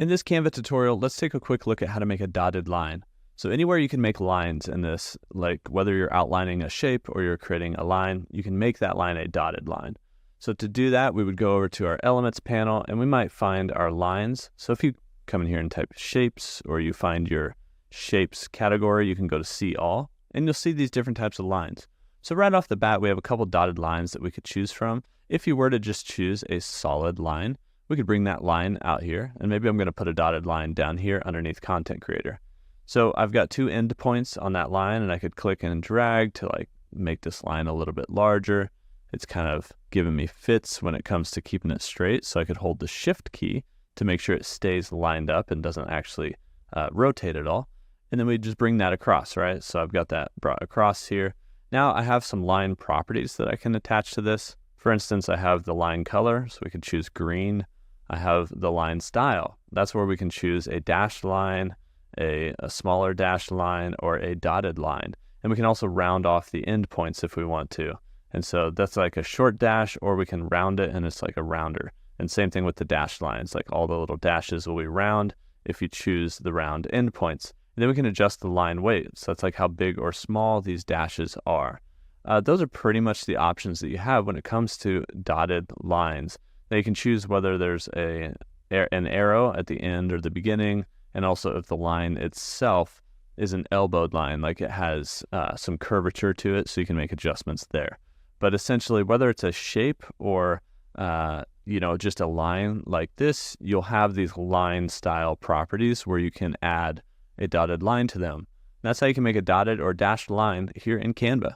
In this Canva tutorial, let's take a quick look at how to make a dotted line. So anywhere you can make lines in this, like whether you're outlining a shape or you're creating a line, you can make that line a dotted line. So to do that, we would go over to our elements panel and we might find our lines. So if you come in here and type shapes, or you find your shapes category, you can go to see all and you'll see these different types of lines. So right off the bat, we have a couple dotted lines that we could choose from. If you were to just choose a solid line, we could bring that line out here, and maybe I'm going to put a dotted line down here underneath Content Creator. So I've got two endpoints on that line, and I could click and drag to make this line a little bit larger. It's kind of giving me fits when it comes to keeping it straight, so I could hold the Shift key to make sure it stays lined up and doesn't actually rotate at all. And then we just bring that across, right? So I've got that brought across here. Now I have some line properties that I can attach to this. For instance, I have the line color, so we could choose green. I have the line style. That's where we can choose a dashed line, a smaller dashed line, or a dotted line. And we can also round off the endpoints if we want to. And so that's like a short dash, or we can round it and it's like a rounder. And same thing with the dashed lines, like all the little dashes will be round if you choose the round endpoints. And then we can adjust the line weight. So that's like how big or small these dashes are. Those are pretty much the options that you have when it comes to dotted lines. Now you can choose whether there's an arrow at the end or the beginning, and also if the line itself is an elbowed line, like it has some curvature to it, so you can make adjustments there. But essentially, whether it's a shape or just a line like this, you'll have these line style properties where you can add a dotted line to them. And that's how you can make a dotted or dashed line here in Canva.